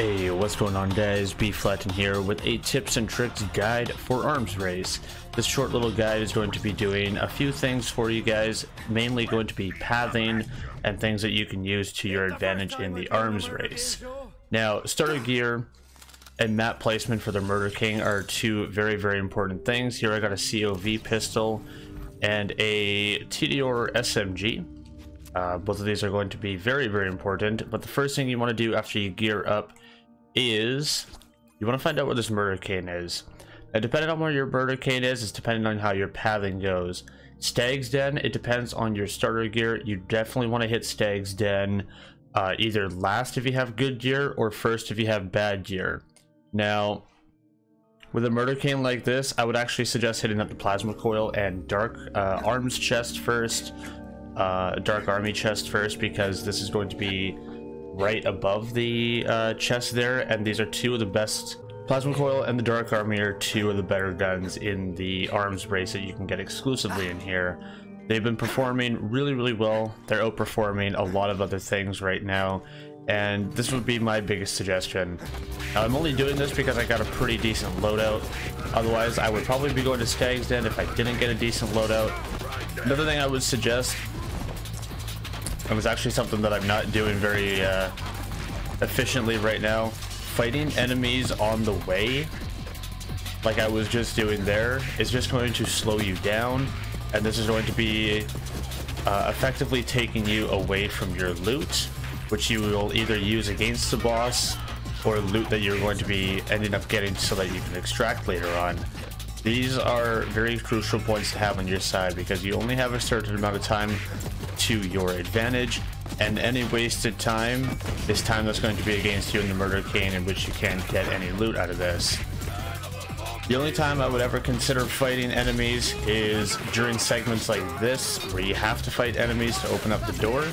Hey, what's going on guys? Bflattened here with a tips and tricks guide for arms race. This short little guide is going to be doing a few things for you guys, mainly going to be pathing and things that you can use to your advantage in the arms race. Now, starter gear and map placement for the murdercane are two very important things. Here I got a COV pistol and a TDR SMG. Both of these are going to be very important, but the first thing you want to do after you gear up is you want to find out where this murdercane is. Now, depending on where your murdercane is depending on how your pathing goes. Stag's Den, it depends on your starter gear. You definitely want to hit Stag's Den either last if you have good gear or first if you have bad gear. Now, with a murdercane like this, I would actually suggest hitting up the plasma coil and dark arms chest first, dark army chest first, because this is going to be right above the chest there, and these are two of the best. Plasma coil and the dark army are two of the better guns in the arms race that you can get exclusively in here. They've been performing really well. They're outperforming a lot of other things right now, and this would be my biggest suggestion. Now, I'm only doing this because I got a pretty decent loadout. Otherwise, I would probably be going to Stag's Den if I didn't get a decent loadout. Another thing I would suggest, it was actually something that I'm not doing very efficiently right now, fighting enemies on the way, like I was just doing there, is just going to slow you down, and this is going to be effectively taking you away from your loot, which you will either use against the boss or loot that you're going to be ending up getting so that you can extract later on. These are very crucial points to have on your side because you only have a certain amount of time to your advantage, and any wasted time is time that's going to be against you in the murdercane, in which you can't get any loot out of this. The only time I would ever consider fighting enemies is during segments like this, where you have to fight enemies to open up the door,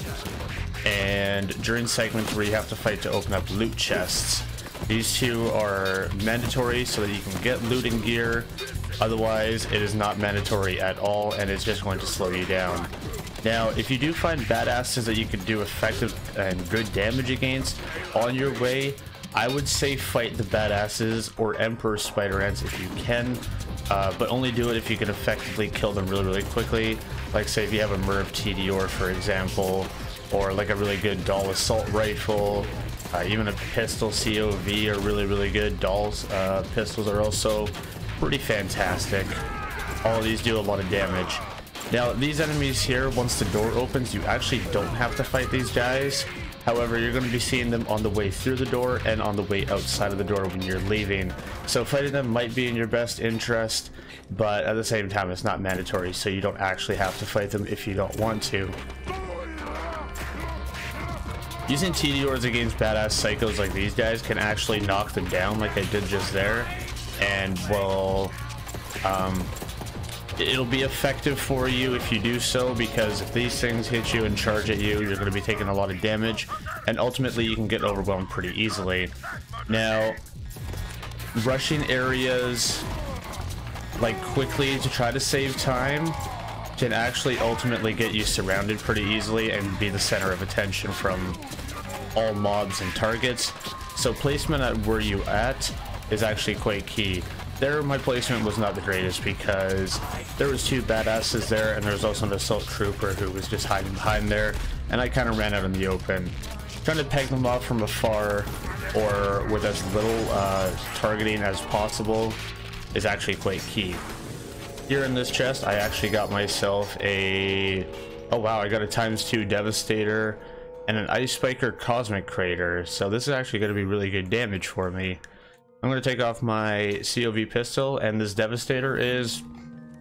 and during segments where you have to fight to open up loot chests. These two are mandatory so that you can get looting gear. Otherwise, it is not mandatory at all, and it's just going to slow you down. Now, if you do find badasses that you can do effective and good damage against on your way, I would say fight the badasses or Emperor Spider Ants if you can, but only do it if you can effectively kill them really quickly. Like, say if you have a Merv TDR, for example, or like a really good Doll assault rifle, even a pistol COV are really good. Doll's pistols are also pretty fantastic. All of these do a lot of damage. Now, these enemies here, once the door opens, you actually don't have to fight these guys. However, you're going to be seeing them on the way through the door and on the way outside of the door when you're leaving. So fighting them might be in your best interest, but at the same time, it's not mandatory, so you don't actually have to fight them if you don't want to. Using TDRs against badass psychos like these guys can actually knock them down like I did just there, and will it'll be effective for you if you do so, because if these things hit you and charge at you, you're going to be taking a lot of damage, and ultimately you can get overwhelmed pretty easily. Now, rushing areas like quickly to try to save time can actually ultimately get you surrounded pretty easily and be the center of attention from all mobs and targets. So placement at where you at is actually quite key. There, my placement was not the greatest because there was two badasses there, and there was also an assault trooper who was just hiding behind there, and I kind of ran out in the open. Trying to peg them off from afar or with as little targeting as possible is actually quite key. Here in this chest, I actually got myself a... oh wow, I got a ×2 Devastator and an Ice Spiker Cosmic Crater, so this is actually going to be really good damage for me. I'm going to take off my COV pistol, and this Devastator is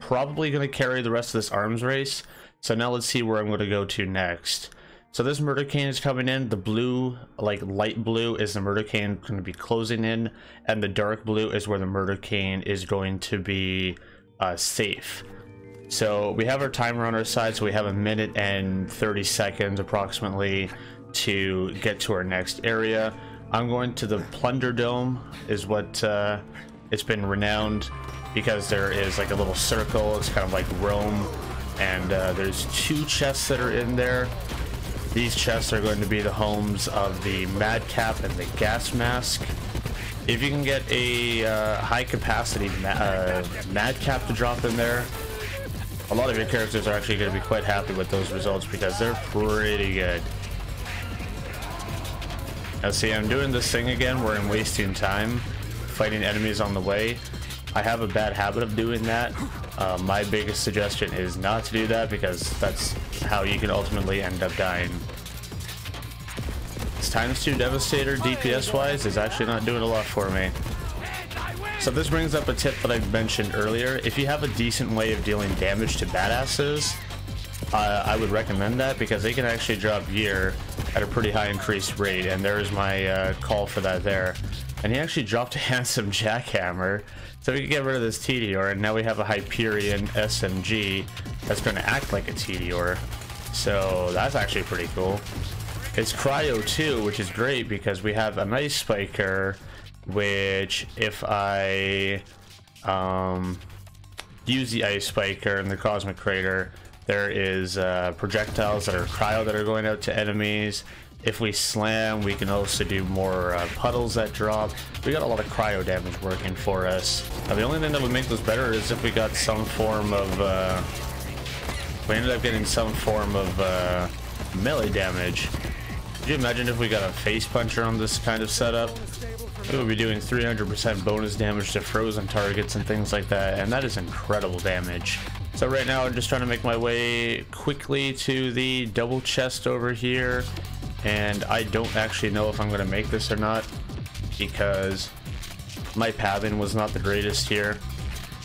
probably going to carry the rest of this arms race. So now let's see where I'm going to go to next. So this murdercane is coming in. The blue, like light blue, is the murdercane going to be closing in, and the dark blue is where the murdercane is going to be safe. So we have our timer on our side, so we have 1 minute and 30 seconds approximately to get to our next area. I'm going to the Plunder Dome, is what it's been renowned, because there is like a little circle. It's kind of like Rome, and there's 2 chests that are in there. These chests are going to be the homes of the Madcap and the Gas Mask. If you can get a high capacity Madcap to drop in there, a lot of your characters are actually going to be quite happy with those results because they're pretty good. Now see, I'm doing this thing again where I'm wasting time fighting enemies on the way. I have a bad habit of doing that. My biggest suggestion is not to do that because that's how you can ultimately end up dying. This ×2 Devastator DPS wise is actually not doing a lot for me. So this brings up a tip that I mentioned earlier. If you have a decent way of dealing damage to badasses, I would recommend that because they can actually drop gear at a pretty high increased rate, and there's my call for that there. And he actually dropped a handsome jackhammer, so we can get rid of this Tediore, and now we have a Hyperion SMG that's going to act like a Tediore. So that's actually pretty cool. It's cryo too, which is great because we have an ice spiker, which if I use the ice spiker and the cosmic crater, there is projectiles that are cryo that are going out to enemies. If we slam, we can also do more puddles that drop. We got a lot of cryo damage working for us. Now, the only thing that would make this better is if we got some form of we ended up getting some form of melee damage. Could you imagine if we got a face puncher on this kind of setup? We would be doing 300% bonus damage to frozen targets and things like that, and that is incredible damage. So right now I'm just trying to make my way quickly to the double chest over here, and I don't actually know if I'm going to make this or not because my pathing was not the greatest here.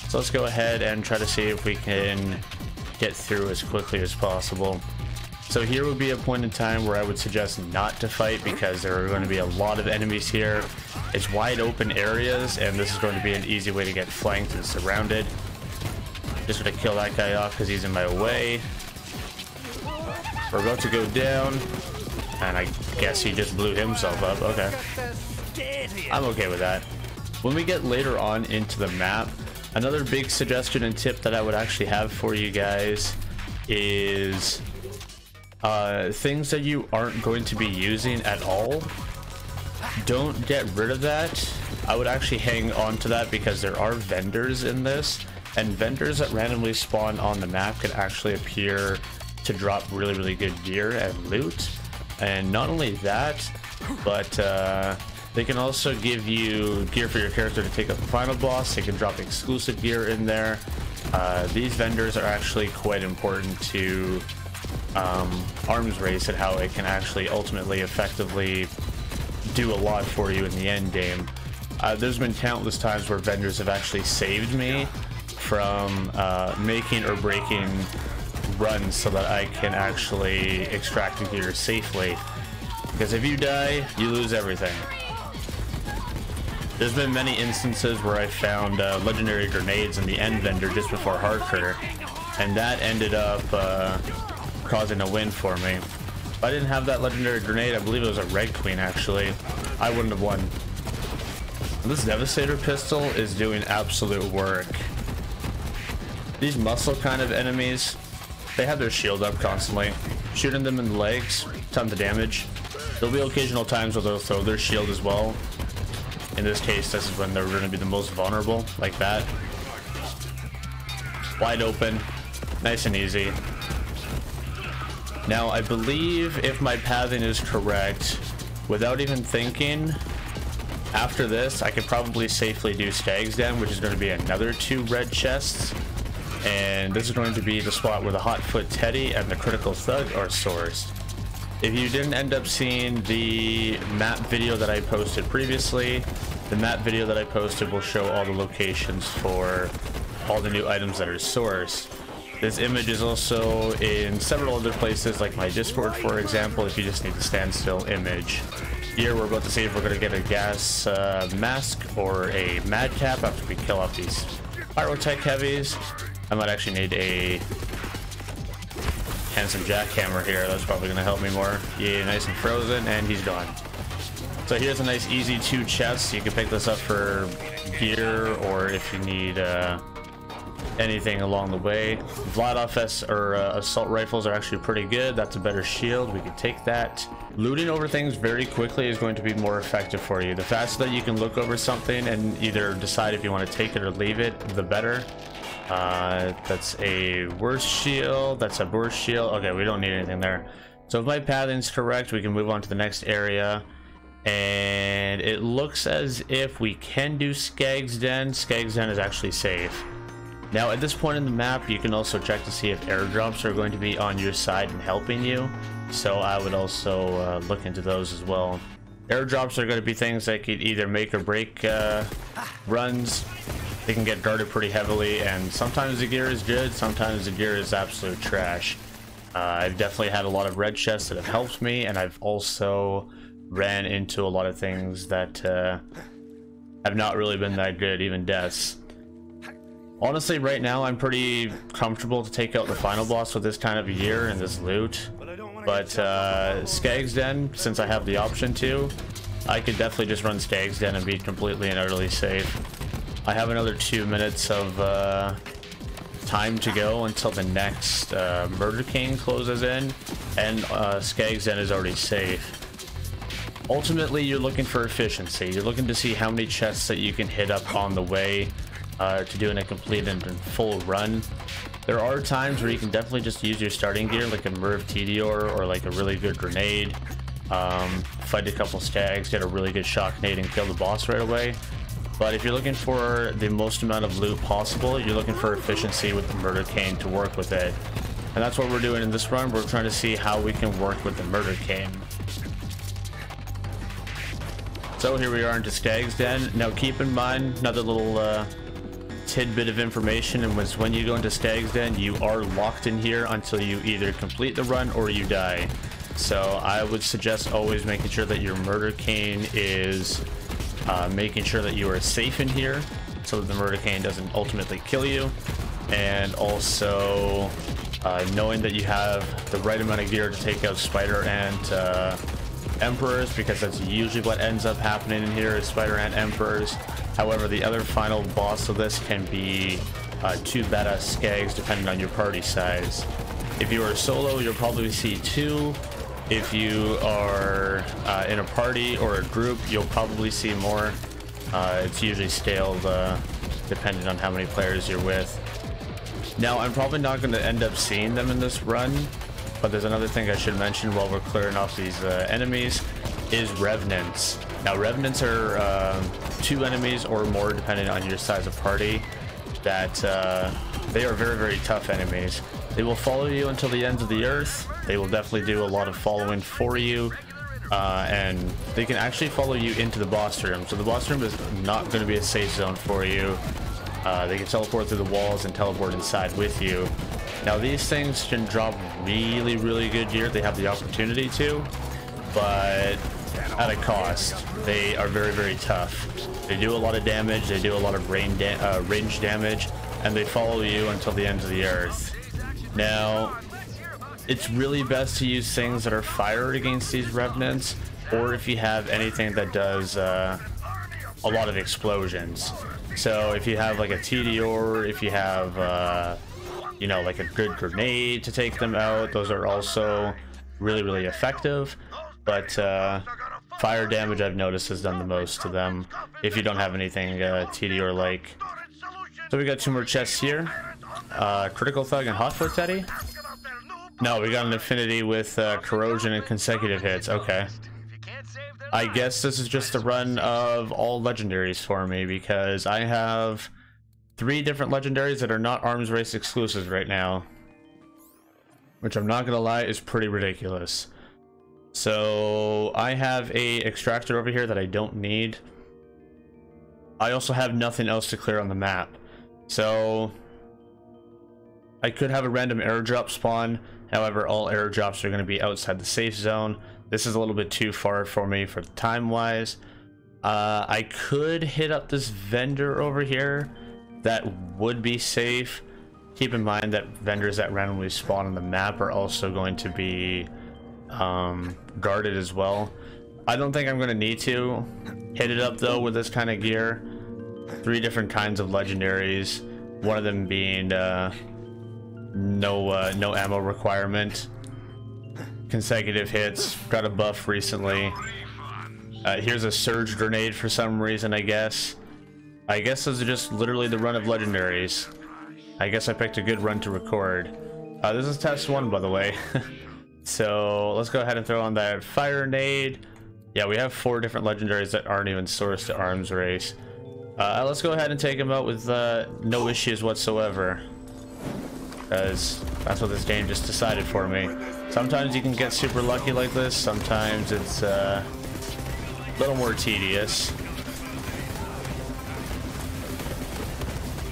So let's go ahead and try to see if we can get through as quickly as possible. So here would be a point in time where I would suggest not to fight because there are going to be a lot of enemies here. It's wide open areas, and this is going to be an easy way to get flanked and surrounded. Just going to kill that guy off because he's in my way. We're about to go down, and I guess he just blew himself up. Okay. I'm okay with that. When we get later on into the map, another big suggestion and tip that I would actually have for you guys is things that you aren't going to be using at all. Don't get rid of that. I would actually hang on to that because there are vendors in this, and vendors that randomly spawn on the map can actually appear to drop really good gear and loot. And not only that, but they can also give you gear for your character to take up the final boss. They can drop exclusive gear in there. These vendors are actually quite important to arms race and how it can actually ultimately effectively do a lot for you in the end game. There's been countless times where vendors have actually saved me from making or breaking runs so that I can actually extract the gear safely, because if you die, you lose everything. There's been many instances where I found legendary grenades in the end vendor just before hardcore, and that ended up causing a win for me. If I didn't have that legendary grenade, I believe it was a Red Queen actually, I wouldn't have won. This Devastator pistol is doing absolute work. These muscle kind of enemies, they have their shield up constantly. Shooting them in the legs, tons of damage. There'll be occasional times where they'll throw their shield as well. In this case, this is when they're going to be the most vulnerable, like that. Wide open, nice and easy. Now, I believe if my pathing is correct, without even thinking, after this, I could probably safely do Stag's Den, which is going to be another 2 red chests. And this is going to be the spot where the Hotfoot Teddy and the Critical Thug are sourced. If you didn't end up seeing the map video that I posted previously, the map video that I posted will show all the locations for all the new items that are sourced. This image is also in several other places, like my Discord, for example, if you just need the standstill image. Here we're about to see if we're going to get a gas mask or a madcap after we kill off these pyrotech heavies. I might actually need a handsome jackhammer here. That's probably going to help me more. Yeah, nice and frozen, and he's gone. So here's a nice easy 2 chests. You can pick this up for gear, or if you need anything along the way. Vladoff or assault rifles are actually pretty good. That's a better shield. We can take that. Looting over things very quickly is going to be more effective for you. The faster that you can look over something and either decide if you want to take it or leave it, the better. That's a worse shield. That's a worse shield. Okay, we don't need anything there. So if my pathing's correct, we can move on to the next area. And it looks as if we can do Skag's Den. Skag's Den is actually safe. Now at this point in the map, you can also check to see if airdrops are going to be on your side and helping you. So I would also look into those as well. Airdrops are going to be things that could either make or break runs. They can get guarded pretty heavily, and sometimes the gear is good, sometimes the gear is absolute trash. I've definitely had a lot of red chests that have helped me, and I've also ran into a lot of things that have not really been that good, even deaths. Honestly, right now I'm pretty comfortable to take out the final boss with this kind of gear and this loot. But Skag's Den, since I have the option to, I could definitely just run Skag's Den and be completely and utterly safe. I have another 2 minutes of time to go until the next murdercane closes in, and Skag's Den is already safe. Ultimately, you're looking for efficiency. You're looking to see how many chests that you can hit up on the way to doing a complete and full run. There are times where you can definitely just use your starting gear, like a Merv Tedior or like a really good grenade. Fight a couple Skags, get a really good shock grenade, and kill the boss right away. But if you're looking for the most amount of loot possible, you're looking for efficiency with the murdercane to work with it. And that's what we're doing in this run. We're trying to see how we can work with the murdercane. So here we are into Skag's Den. Now keep in mind, another little tidbit of information, and was when you go into Skag's Den, you are locked in here until you either complete the run or you die. So I would suggest always making sure that your murdercane is making sure that you are safe in here so that the murdercane doesn't ultimately kill you, and also knowing that you have the right amount of gear to take out spider and emperors, because that's usually what ends up happening in here is spider and emperors. However, the other final boss of this can be 2 badass Skags depending on your party size. If you are solo, you'll probably see 2. If you are in a party or a group, you'll probably see more. It's usually scaled depending on how many players you're with. Now, I'm probably not going to end up seeing them in this run, but there's another thing I should mention while we're clearing off these enemies, is revenants. Now, revenants are 2 enemies or more depending on your size of party. That they are very, very tough enemies. They will follow you until the ends of the earth. They will definitely do a lot of following for you, and they can actually follow you into the boss room. So the boss room is not going to be a safe zone for you. They can teleport through the walls and teleport inside with you. Now, these things can drop really, really good gear. They have the opportunity to, but at a cost. They are very, very tough. They do a lot of damage. They do a lot of range damage, and they follow you until the ends of the earth. Now, it's really best to use things that are fired against these revenants, or if you have anything that does a lot of explosions. So if you have like a Tedior, if you have you know, like a good grenade to take them out, those are also really, really effective. But fire damage, I've noticed, has done the most to them if you don't have anything Tedior like. So we got 2 more chests here. Critical Thug and Hotfoot Teddy. No, we got an affinity with corrosion and consecutive hits. Okay. I guess this is just a run of all legendaries for me, because I have 3 different legendaries that are not arms race exclusives right now, which I'm not gonna lie is pretty ridiculous. So I have a extractor over here that I don't need. I also have nothing else to clear on the map, so I could have a random airdrop spawn. However, all airdrops are going to be outside the safe zone. This is a little bit too far for me for time wise. I could hit up this vendor over here. That would be safe. Keep in mind that vendors that randomly spawn on the map are also going to be guarded as well. I don't think I'm going to need to hit it up though with this kind of gear. 3 different kinds of legendaries. One of them being no ammo requirement. Consecutive hits. Got a buff recently. Here's a surge grenade for some reason, I guess. I guess those are just literally the run of legendaries. I guess I picked a good run to record. This is test 1, by the way. So let's go ahead and throw on that fire nade. Yeah, we have 4 different legendaries that aren't even sourced to arms race. Let's go ahead and take them out with no issues whatsoever, because that's what this game just decided for me. Sometimes you can get super lucky like this, sometimes it's a little more tedious.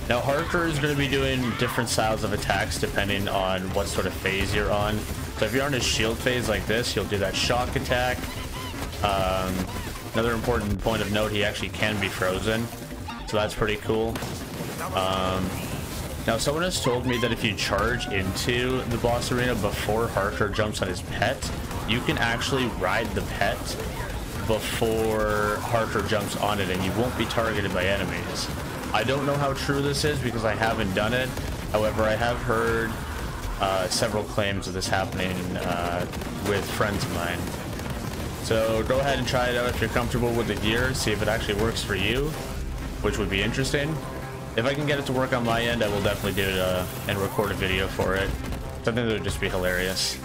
Now Harker is going to be doing different styles of attacks depending on what sort of phase you're on. So if you're on a shield phase like this, you'll do that shock attack. Another important point of note, he actually can be frozen, so that's pretty cool. Now someone has told me that if you charge into the boss arena before Harker jumps on his pet, you can actually ride the pet before Harker jumps on it and you won't be targeted by enemies. I don't know how true this is because I haven't done it. However, I have heard several claims of this happening with friends of mine. So go ahead and try it out if you're comfortable with the gear, see if it actually works for you, which would be interesting. If I can get it to work on my end, I will definitely do it and record a video for it. Something that would just be hilarious.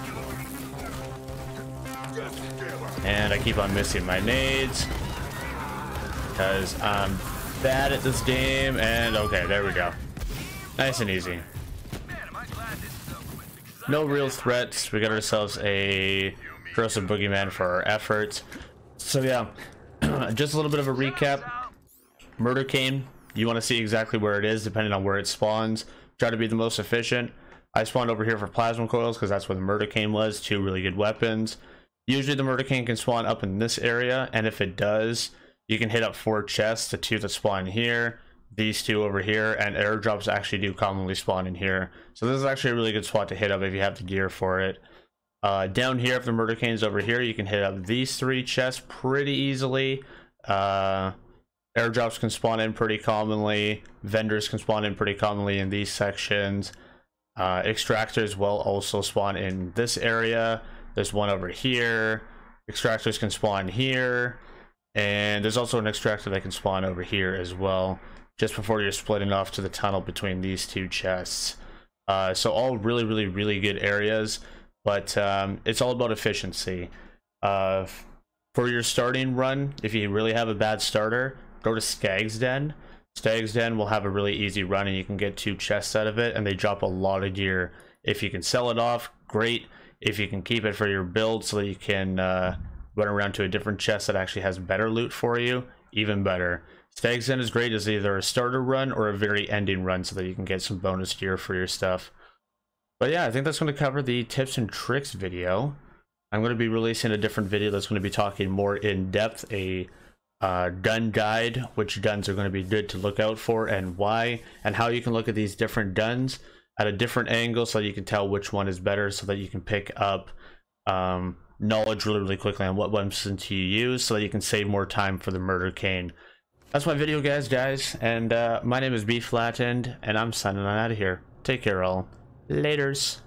And I keep on missing my nades because I'm bad at this game. And okay, there we go. Nice and easy. No real threats. We got ourselves a corrosive boogeyman for our efforts. So yeah, just a little bit of a recap. Murdercane, you want to see exactly where it is depending on where it spawns. Try to be the most efficient. I spawned over here for plasma coils because that's where the Murdercane was. 2 really good weapons. Usually the Murdercane can spawn up in this area, and if it does, you can hit up 4 chests, the 2 that spawn here, these 2 over here, and airdrops actually do commonly spawn in here. So this is actually a really good spot to hit up if you have the gear for it. Down here, if the Murdercane's over here, you can hit up these 3 chests pretty easily. Airdrops can spawn in pretty commonly. Vendors can spawn in pretty commonly in these sections. Extractors will also spawn in this area. There's one over here. Extractors can spawn here. And there's also an extractor that can spawn over here as well, just before you're splitting off to the tunnel between these 2 chests. So all really good areas, but it's all about efficiency. For your starting run, if you really have a bad starter, go to Skag's Den. Skag's Den will have a really easy run and you can get 2 chests out of it, and they drop a lot of gear. If you can sell it off, great. If you can keep it for your build so that you can run around to a different chest that actually has better loot for you, even better. Skag's Den is great as either a starter run or a very ending run so that you can get some bonus gear for your stuff. But yeah, I think that's going to cover the tips and tricks video. I'm going to be releasing a different video that's going to be talking more in depth, a gun guide, which guns are going to be good to look out for and why, and how you can look at these different guns at a different angle so that you can tell which one is better, so that you can pick up knowledge really quickly on what weapons to use so that you can save more time for the Murdercane. That's my video, guys, and my name is Bflattened, and I'm signing on out of here. Take care, all. Laters.